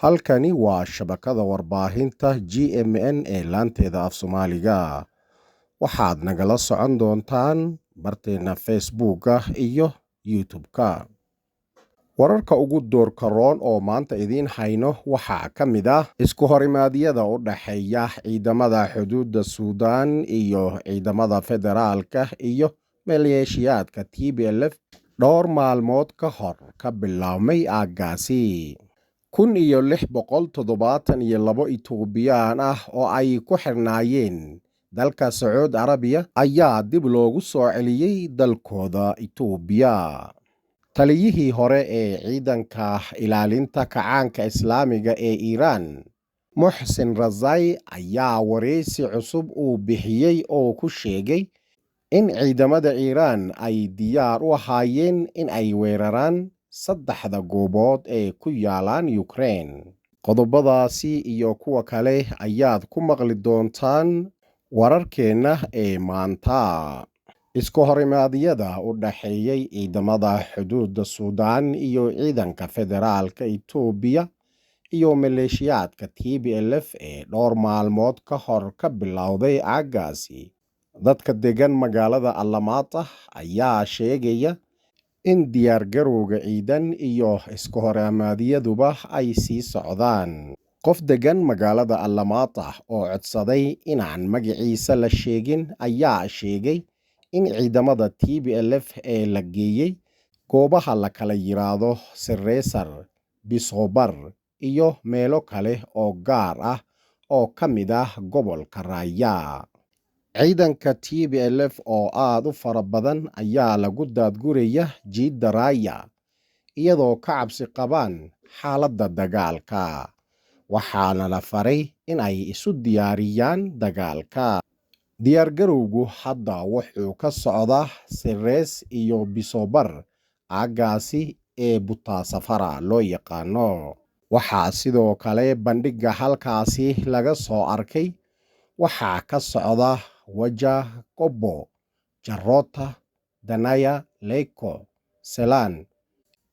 Halkani waa shabakada warbaahinta GMN ee laanteeda af Soomaaliga. Waxaad nagala socon doontaan barteena Facebooka iyo YouTube-ka. Wararka ugu doorka roon oo maanta idiin hayno waxaa ka mid ah isku horimaadyada u dhaxeeya ciidamada xuduudda Suudaan iyo ciidamada federaalka iyo maleeshiyaadka TPLF dhowr maalmood ka hor ka bilaabmay aaggaasi. 1672 Itoobiyaan ah oo ay ku xirnaayeen dalka Sacuudi Arabiya ayaa dib loogu soo celiyey dalkooda Itoobiya. Taliyihii hore ee ciidanka ilaalinta kacaanka Islaamiga ee Iiraan, Muxsin Razai, ayaa wareysi cusub uu bixiyey oo ku sheegay in ciidamada Iiraan ay diyaar u ahaayeen in ay weeraraan saddexda goobood ee ku yaalaan Ukraine. Qodobadaasi iyo kuwa kale ayaad ku maqli doontaan wararkeena ee maanta. Isku horimaadyada u dhaxeeyay ciidamada xuduudda Suudaan iyo ciidanka federaalka Itoobiya iyo maleeshiyaadka TPLF ee dhowr maalmood ka hor ka bilowday aaggaasi. Dadka degan magaalada Alamaata ayaa sheegaya in diyaargarowga ciidan iyo isku horimaadyadaba ay sii socdaan. Qof degan magaalada Alamaata oo codsaday inaan magaciisa la sheegin ayaa sheegay in ciidamada TPLF ee la geeyey goobaha la kala yiraahdo Sireesar, Bisobar iyo meelo kale oo gaar ah oo ka mid ah gobolka Raaya. Ciidanka TPLF oo aad u fara badan ayaa lagu daadguraya jiidda Raaya iyadoo ka cabsi qabaan xaaladda dagaalka, waxaana la faray in ay isu diyaariyaan dagaalka. Diyaargarowgu hadda wuxuu ka socdaa Sirees iyo Bisobar, aaggaasi ee Butasafara loo yaqaano. Waxaa sidoo kale bandhigga halkaasi laga soo arkay waxaa ka socda Wajah, Kobo, Jarota, Danaya, Leko, Selaan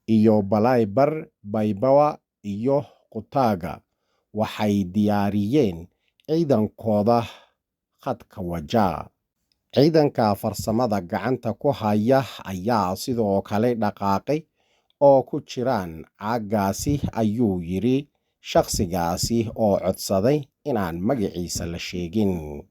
iyo Balaybar, Baybawa iyo Qutaga. Waxay diyaariyeen ciidankooda khadka Wajah. Ciidanka farsamada gacanta ku haya ayaa sidoo kale dhaqaaqay oo ku jiraan aaggaasi, ayuu yiri shakhsigaasi oo codsaday inaan magaciisa la sheegin.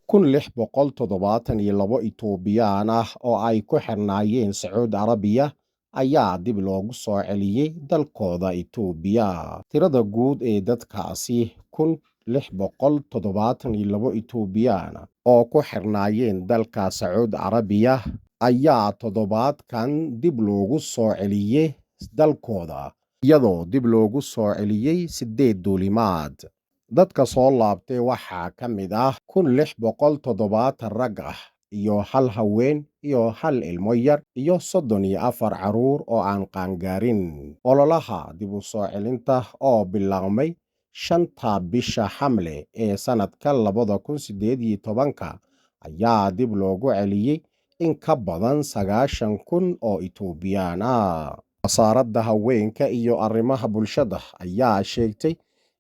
1672 Itoobiyaan ah oo ay ku xirnaayeen Sacuudi Arabiya ayaa dib loogu soo celiyey dalkooda Itoobiya. Tirada guud ee dadkaasi 1672 Itoobiyaan oo ku xirnaayeen dalka Sacuudi Arabiya ayaa toddobaadkan dib loogu soo celiyey dalkooda, iyadoo dib loogu soo celiyey 8 duulimaad. Dadka soo laabtay waxaa ka mid ah 1670 rag ah iyo 1 haween iyo 1 ilmo yar iyo 34 caruur oo aan qaangaarin. Ololaha dib u soo celinta oo bilaabmay 5 bisha Xamle ee sanadka 2018 ayaa dib loogu celiyey in ka badan 90,000 oo Itoobiyaan ah. Wasaaradda Haweenka iyo Arrimaha Bulshada ayaa sheegtay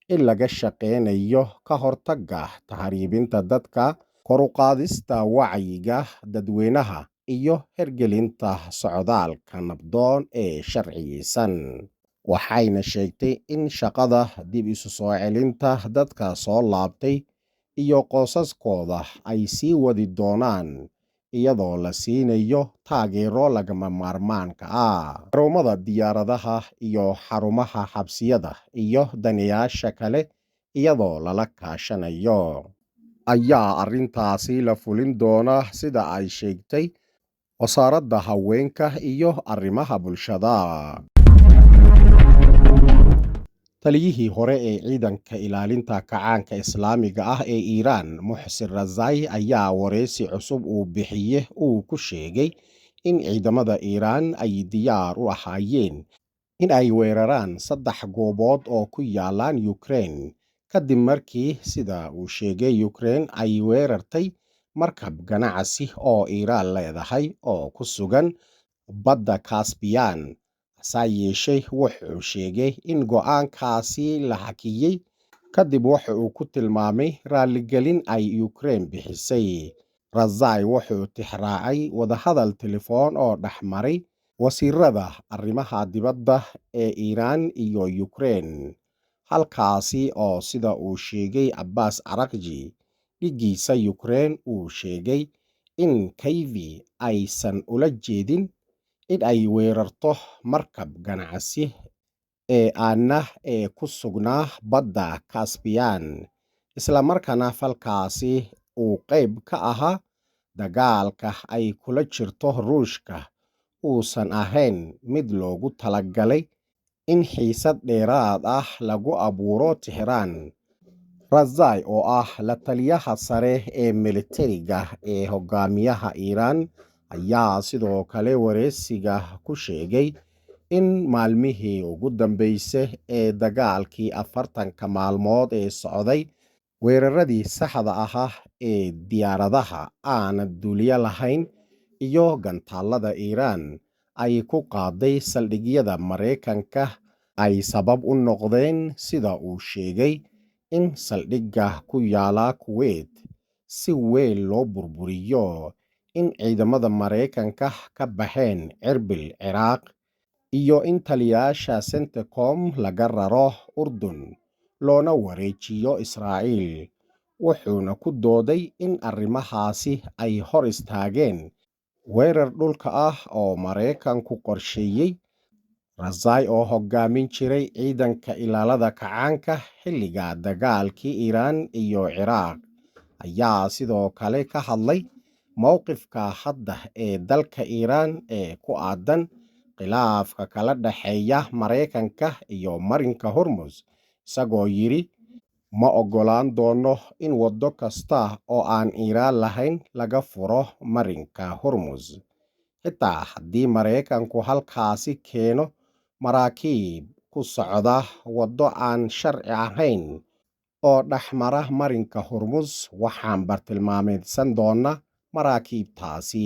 in laga shaqeynayo ka hortagga tahriibinta dadka, kor u qaadista wacyiga dadweynaha iyo hirgelinta socdaalka nabdoon ee sharciyeysan. Waxayna sheegtay in shaqada dib isu soo celinta dadka soo laabtay iyo qoysaskooda ay sii wadi doonaan iyadoo la siinayo taageero lagama maarmaanka ah. Xarumaha diyaaradaha iyo xarumaha xabsiyada iyo daneeyayaasha kale iyadoo lala kaashanayo ayaa arrintaasi la fulin doona, sida ay sheegtay Wasaaradda Haweenka iyo Arrimaha Bulshada. Taliyihii hore ee ciidanka ilaalinta kacaanka Islaamiga ah ee Iiraan, Muxsin Razai, ayaa wareysi cusub uu bixiyey uu ku sheegay in ciidamada Iiraan ay diyaar u ahaayeen in ay weeraraan 3 goobood oo ku yaalaan Ukraine kadib markii, sida uu sheegay, Ukraine ay weerartay markab ganacsi oo Iiraan leedahay oo ku sugan badda Caspian, hase yeeshee wuxuu sheegay in go'aankaasi la hakiyey kadib waxa uu ku tilmaamay raaligelin ay Ukraine bixisay. Razai wuxuu tixraacay wadahadal telefoon oo dhexmaray wasiirada arrimaha dibadda ee Iiraan iyo Ukraine, halkaasi oo sida uu sheegay Abbas Araghchi, dhigiisa Ukraine uu sheegay in Kyiv aysan ula jeedin in ay weerarto markab ganacsi ee ku sugnaa badda Caspian, isla markaana falkaasi uu qayb ka ahaa dagaalka ay kula jirto Ruushka uusan ahayn mid loogu talagalay in xiisad dheeraad ah lagu abuuro Tehran. Razai oo ah la taliyaha sare ee militariga ee hogaamiyaha Iiraan ayaa sidoo kale wareysiga ku sheegay in maalmihii ugu dambeysay ee dagaalkii 40 maalmood ee socday, weeraradii saxda ahaa ee diyaaradaha aan duuliye lahayn iyo gantaalada Iiraan ay ku qaaday saldhigyada Mareykanka ay sabab u noqdeen, sida uu sheegay, in saldhigga ku yaala Kuwait si weyn loo burburiyo, in ciidamada Mareykanka ka baxeen Erbil, Ciraaq, iyo in taliyayaasha CENTCOM laga raro Urdun loona wareejiyo Israa'iil. Wuxuuna ku dooday in arrimahaasi ay hor istaageen weerar dhulka ah oo Mareykanku qorsheeyay. Razai oo hogaamin jiray ciidanka ilaalada kacaanka xilliga dagaalkii Iiraan iyo Ciraaq ayaa sidoo kale ka hadlay mowqifka hadda ee dalka Iiraan ee ku aadan khilaafka kala dhexeeya Mareykanka iyo marinka Hormuz, isagoo yidhi, ma oggolaan doono in waddo kasta oo aan Iiraan lahayn laga furo marinka Hormuz, xitaa haddii Mareykanku halkaasi keeno maraakiib ku socda waddo aan sharci ahayn oo dhex mara marinka Hormuz, waxaan bartilmaameedsan doonaa maraakiibtaasi.